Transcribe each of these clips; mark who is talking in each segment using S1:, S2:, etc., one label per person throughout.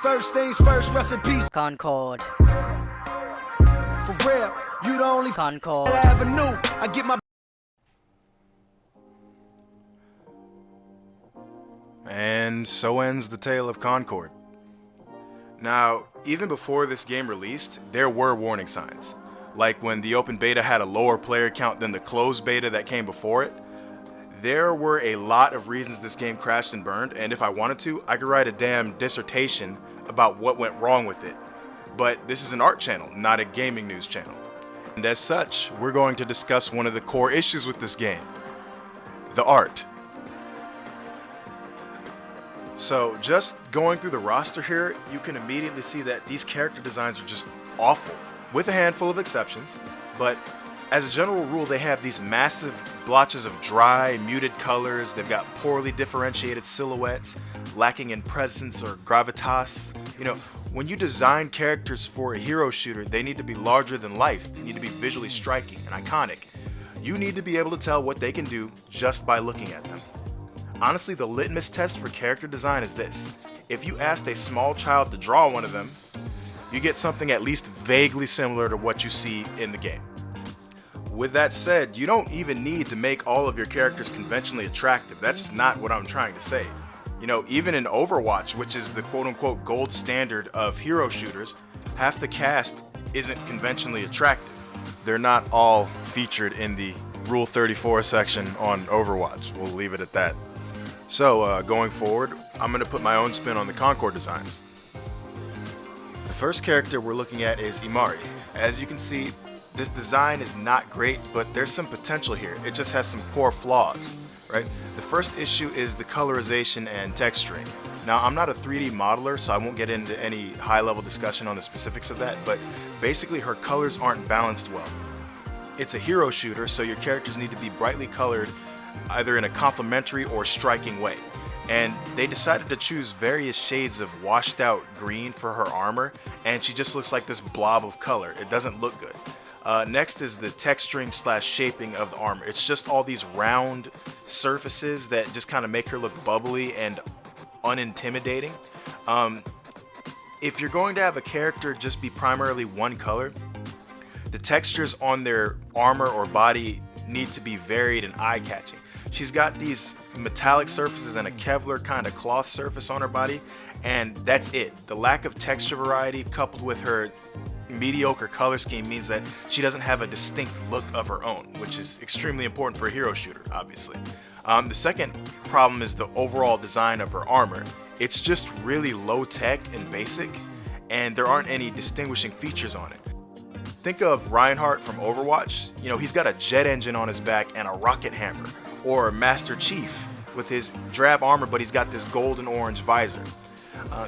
S1: First things first, rest in peace.
S2: Concord.
S1: For real, you the only
S2: Concord.
S1: that I ever knew. I get my.
S3: And so ends the tale of Concord. Now, even before this game released, there were warning signs. Like when the open beta had a lower player count than the closed beta that came before it. There were a lot of reasons this game crashed and burned, and if I wanted to, I could write a damn dissertation about what went wrong with it. But this is an art channel, not a gaming news channel. And as such, we're going to discuss one of the core issues with this game: the art. So just going through the roster here, you can immediately see that these character designs are just awful, with a handful of exceptions. But as a general rule, they have these massive blotches of dry, muted colors. They've got poorly differentiated silhouettes, lacking in presence or gravitas. You know, when you design characters for a hero shooter, they need to be larger than life. They need to be visually striking and iconic. You need to be able to tell what they can do just by looking at them. Honestly, the litmus test for character design is this: if you asked a small child to draw one of them, you get something at least vaguely similar to what you see in the game. With that said, you don't even need to make all of your characters conventionally attractive. That's not what I'm trying to say. You know, even in Overwatch, which is the quote-unquote gold standard of hero shooters, half the cast isn't conventionally attractive. They're not all featured in the Rule 34 section on Overwatch. We'll leave it at that. So, going forward, I'm going to put my own spin on the Concord designs. The first character we're looking at is Emari. As you can see, this design is not great, but there's some potential here. It just has some core flaws, right? The first issue is the colorization and texturing. Now, I'm not a 3D modeler, so I won't get into any high-level discussion on the specifics of that, but basically her colors aren't balanced well. It's a hero shooter, so your characters need to be brightly colored, either in a complementary or striking way. And they decided to choose various shades of washed out green for her armor, and she just looks like this blob of color. It doesn't look good. Next is the texturing / shaping of the armor. It's just all these round surfaces that just kind of make her look bubbly and unintimidating. If you're going to have a character just be primarily one color, the textures on their armor or body need to be varied and eye-catching. She's got these metallic surfaces and a Kevlar kind of cloth surface on her body, and that's it. The lack of texture variety coupled with her mediocre color scheme means that she doesn't have a distinct look of her own, which is extremely important for a hero shooter, obviously. The second problem is the overall design of her armor. It's just really low-tech and basic, and there aren't any distinguishing features on it. Think of Reinhardt from Overwatch. You know, he's got a jet engine on his back and a rocket hammer. Or Master Chief with his drab armor, but he's got this golden orange visor.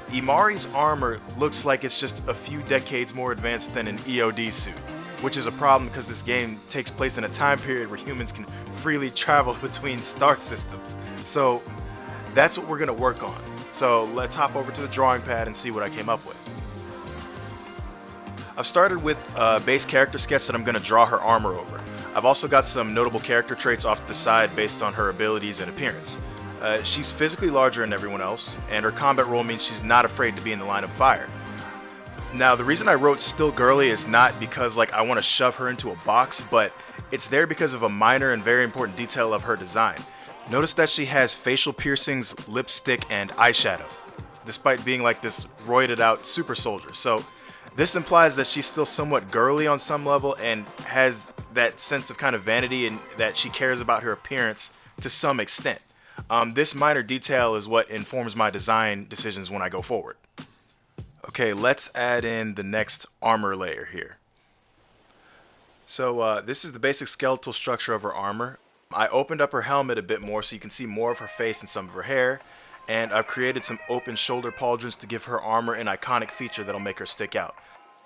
S3: Emari's armor looks like it's just a few decades more advanced than an EOD suit, which is a problem because this game takes place in a time period where humans can freely travel between star systems. So that's what we're going to work on. So let's hop over to the drawing pad and see what I came up with. I've started with a base character sketch that I'm going to draw her armor over. I've also got some notable character traits off to the side based on her abilities and appearance. She's physically larger than everyone else, and her combat role means she's not afraid to be in the line of fire. Now, the reason I wrote still girly is not because I want to shove her into a box, but it's there because of a minor and very important detail of her design. Notice that she has facial piercings, lipstick, and eyeshadow, despite being like this roided out super soldier. So this implies that she's still somewhat girly on some level and has that sense of kind of vanity and that she cares about her appearance to some extent. This minor detail is what informs my design decisions when I go forward. Okay, let's add in the next armor layer here. So this is the basic skeletal structure of her armor. I opened up her helmet a bit more so you can see more of her face and some of her hair. And I've created some open shoulder pauldrons to give her armor an iconic feature that'll make her stick out.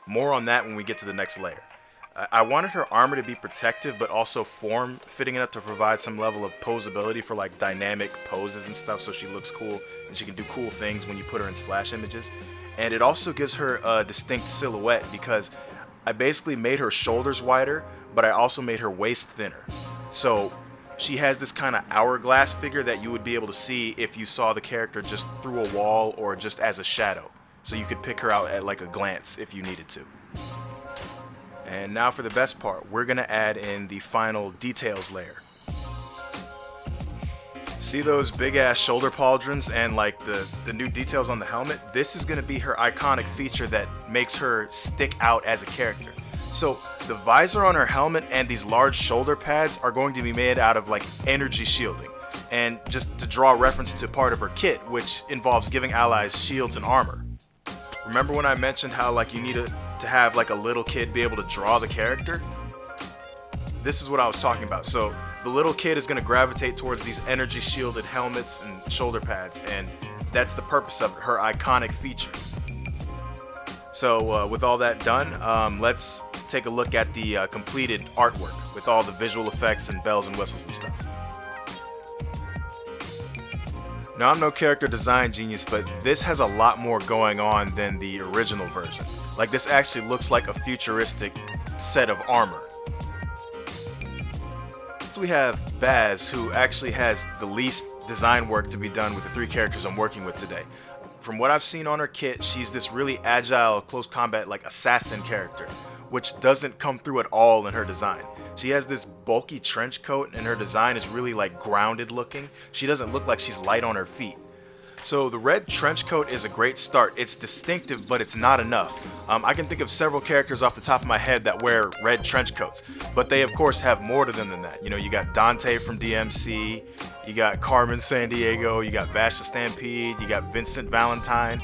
S3: More on that when we get to the next layer. I wanted her armor to be protective but also form-fitting enough to provide some level of posability for dynamic poses and stuff, so she looks cool and she can do cool things when you put her in splash images. And it also gives her a distinct silhouette because I basically made her shoulders wider, but I also made her waist thinner. So she has this kind of hourglass figure that you would be able to see if you saw the character just through a wall or just as a shadow. so you could pick her out at like a glance if you needed to. And now for the best part, we're gonna add in the final details layer. See those big ass shoulder pauldrons and like the new details on the helmet? This is gonna be her iconic feature that makes her stick out as a character. So the visor on her helmet and these large shoulder pads are going to be made out of like energy shielding. And just to draw reference to part of her kit, which involves giving allies shields and armor. Remember when I mentioned how like you need to have like a little kid be able to draw the character? This is what I was talking about. So the little kid is going to gravitate towards these energy shielded helmets and shoulder pads, and that's the purpose of her iconic feature. So with all that done, let's take a look at the completed artwork with all the visual effects and bells and whistles and stuff. Now, I'm no character design genius, but this has a lot more going on than the original version. Like, this actually looks like a futuristic set of armor. So we have Bazz, who actually has the least design work to be done with the 3 characters I'm working with today. From what I've seen on her kit, she's this really agile, close combat, like assassin character, which doesn't come through at all in her design. She has this bulky trench coat and her design is really like grounded looking. She doesn't look like she's light on her feet. So the red trench coat is a great start. It's distinctive, but it's not enough. I can think of several characters off the top of my head that wear red trench coats, but they of course have more to them than that. You know, you got Dante from DMC, you got Carmen Sandiego, you got Vash the Stampede, you got Vincent Valentine.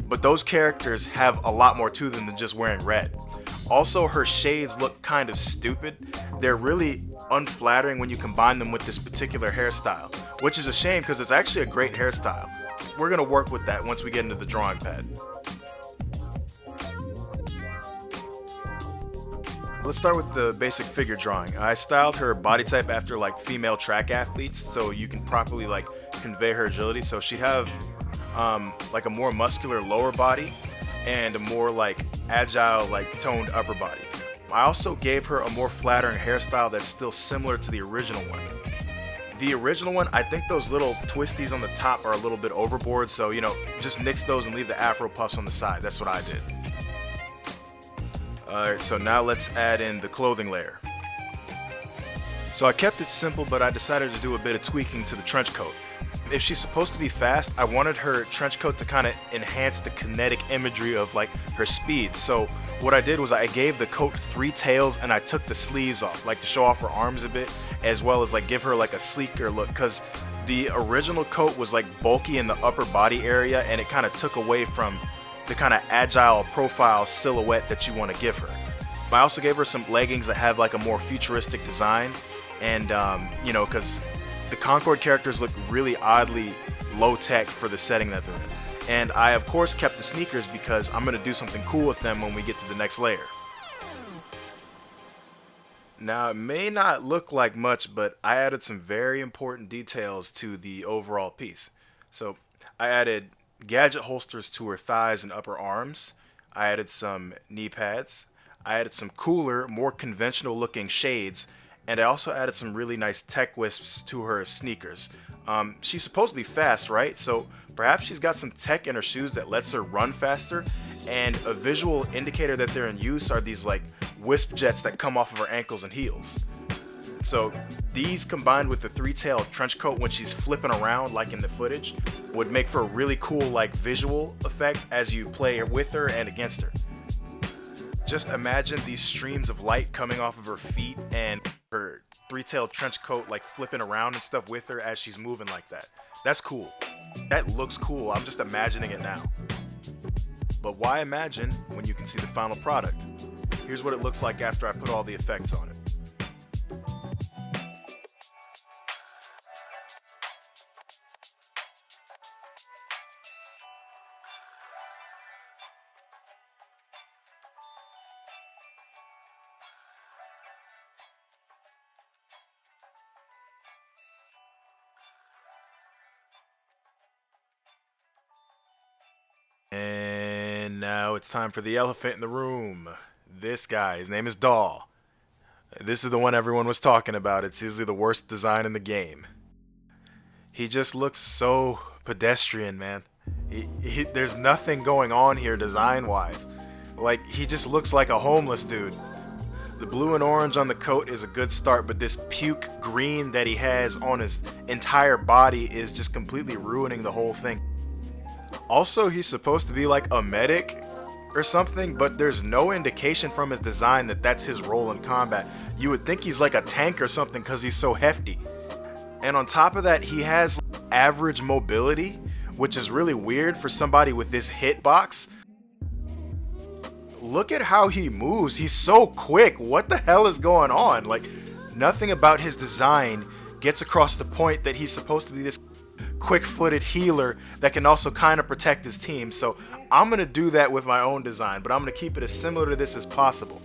S3: But those characters have a lot more to them than just wearing red. Also, her shades look kind of stupid. They're really unflattering when you combine them with this particular hairstyle, which is a shame because it's actually a great hairstyle. We're gonna work with that once we get into the drawing pad. Let's start with the basic figure drawing. I styled her body type after like female track athletes, so you can properly like convey her agility. So she'd have like a more muscular lower body and a more like agile, like toned upper body. I also gave her a more flattering hairstyle that's still similar to the original one. The original one, I think those little twisties on the top are a little bit overboard, so you know, just nix those and leave the afro puffs on the side. That's what I did. Alright, so now let's add in the clothing layer. So I kept it simple, but I decided to do a bit of tweaking to the trench coat. If she's supposed to be fast, I wanted her trench coat to kind of enhance the kinetic imagery of like her speed. So what I did was I gave the coat 3 tails and I took the sleeves off, like to show off her arms a bit, as well as like give her like a sleeker look, because the original coat was like bulky in the upper body area and it kind of took away from the kind of agile profile silhouette that you want to give her. I also gave her some leggings that have like a more futuristic design, and you know, because the Concord characters look really oddly low-tech for the setting that they're in. And I of course kept the sneakers because I'm going to do something cool with them when we get to the next layer. Now, it may not look like much, but I added some very important details to the overall piece. So I added gadget holsters to her thighs and upper arms. I added some knee pads. I added some cooler, more conventional looking shades. And I also added some really nice tech wisps to her sneakers. She's supposed to be fast, right? So perhaps she's got some tech in her shoes that lets her run faster. And a visual indicator that they're in use are these like wisp jets that come off of her ankles and heels. So these combined with the 3-tailed trench coat when she's flipping around like in the footage would make for a really cool like visual effect as you play with her and against her. Just imagine these streams of light coming off of her feet and her 3-tailed trench coat like flipping around and stuff with her as she's moving like that. That's cool. That looks cool. I'm just imagining it now. But why imagine when you can see the final product? Here's what it looks like after I put all the effects on it. And now it's time for the elephant in the room. This guy, his name is Daw. This is the one everyone was talking about. It's easily the worst design in the game. He just looks so pedestrian, man. There's nothing going on here design-wise. Like, he just looks like a homeless dude. The blue and orange on the coat is a good start, but this puke green that he has on his entire body is just completely ruining the whole thing. Also, he's supposed to be like a medic or something, but there's no indication from his design that that's his role in combat. You would think he's like a tank or something because he's so hefty. And on top of that, he has average mobility, which is really weird for somebody with this hitbox. Look at how he moves. He's so quick. What the hell is going on? Like, nothing about his design gets across the point that he's supposed to be this quick-footed healer that can also kind of protect his team. So I'm going to do that with my own design, but I'm going to keep it as similar to this as possible.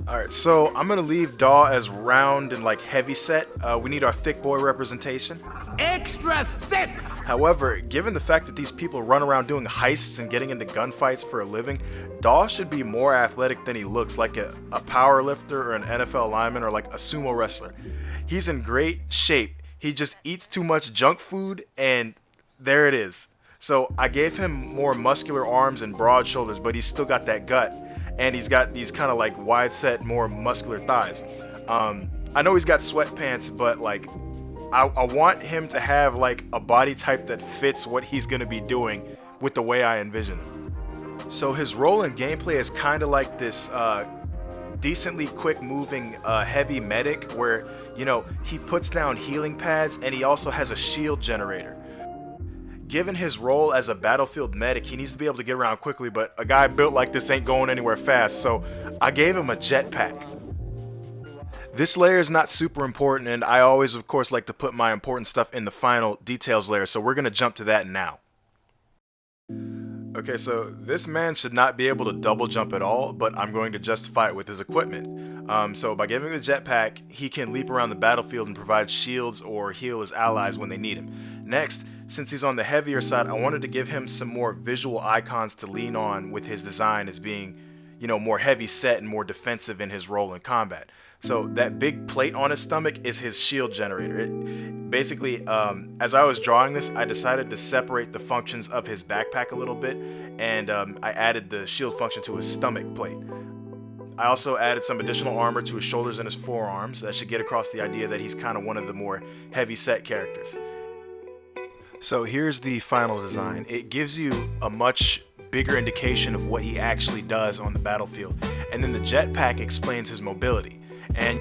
S3: Alright, so I'm going to leave Daw as round and like heavy set. We need our thick boy representation.
S1: Extra thick!
S3: However, given the fact that these people run around doing heists and getting into gunfights for a living, Daw should be more athletic than he looks, like a power lifter or an NFL lineman or like a sumo wrestler. He's in great shape. He just eats too much junk food, and there it is. So I gave him more muscular arms and broad shoulders, but he's still got that gut, and he's got these kind of like wide set, more muscular thighs. I know he's got sweatpants, but like I want him to have like a body type that fits what he's gonna be doing with the way I envision him. So his role in gameplay is kind of like this decently quick moving heavy medic where, you know, he puts down healing pads and he also has a shield generator. Given his role as a battlefield medic, he needs to be able to get around quickly, but a guy built like this ain't going anywhere fast, so I gave him a jetpack. This layer is not super important, and I always, of course, like to put my important stuff in the final details layer, so we're going to jump to that now. Okay, so this man should not be able to double jump at all, but I'm going to justify it with his equipment. So by giving him a jetpack, he can leap around the battlefield and provide shields or heal his allies when they need him. Next, since he's on the heavier side, I wanted to give him some more visual icons to lean on with his design as being, you know, more heavy set and more defensive in his role in combat. So that big plate on his stomach is his shield generator. Basically, as I was drawing this, I decided to separate the functions of his backpack a little bit, and I added the shield function to his stomach plate. I also added some additional armor to his shoulders and his forearms. That should get across the idea that he's kind of one of the more heavy set characters. So here's the final design. It gives you a much bigger indication of what he actually does on the battlefield, and then the jetpack explains his mobility. And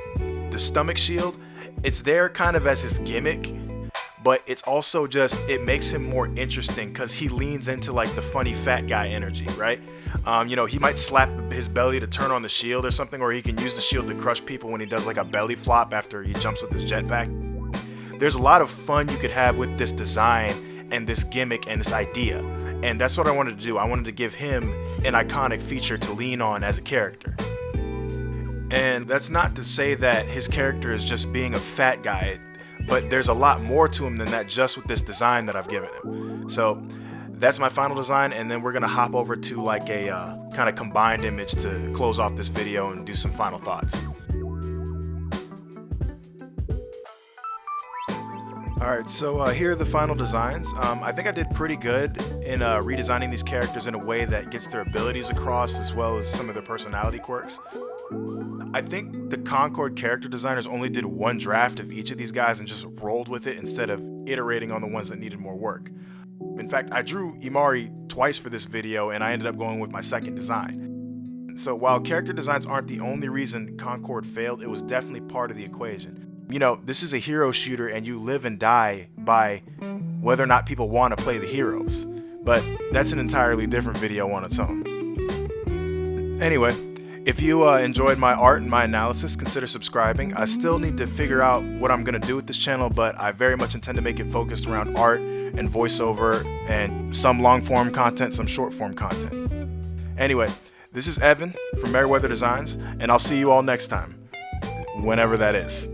S3: the stomach shield, it's there kind of as his gimmick, but it's also just, it makes him more interesting because he leans into like the funny fat guy energy, right? You know, he might slap his belly to turn on the shield or something, or he can use the shield to crush people when he does like a belly flop after he jumps with his jetpack. There's a lot of fun you could have with this design and this gimmick and this idea, and that's what I wanted to do. I wanted to give him an iconic feature to lean on as a character. And that's not to say that his character is just being a fat guy, but there's a lot more to him than that just with this design that I've given him. So that's my final design, and then we're gonna hop over to like a kind of combined image to close off this video and do some final thoughts. Alright, so here are the final designs. I think I did pretty good in redesigning these characters in a way that gets their abilities across as well as some of their personality quirks. I think the Concord character designers only did one draft of each of these guys and just rolled with it instead of iterating on the ones that needed more work. In fact, I drew Emari twice for this video and I ended up going with my second design. So while character designs aren't the only reason Concord failed, it was definitely part of the equation. You know, this is a hero shooter and you live and die by whether or not people want to play the heroes. But that's an entirely different video on its own. Anyway, if you enjoyed my art and my analysis, consider subscribing. I still need to figure out what I'm going to do with this channel, but I very much intend to make it focused around art and voiceover and some long-form content, some short-form content. Anyway, this is Evan from Merriweather Designs, and I'll see you all next time, whenever that is.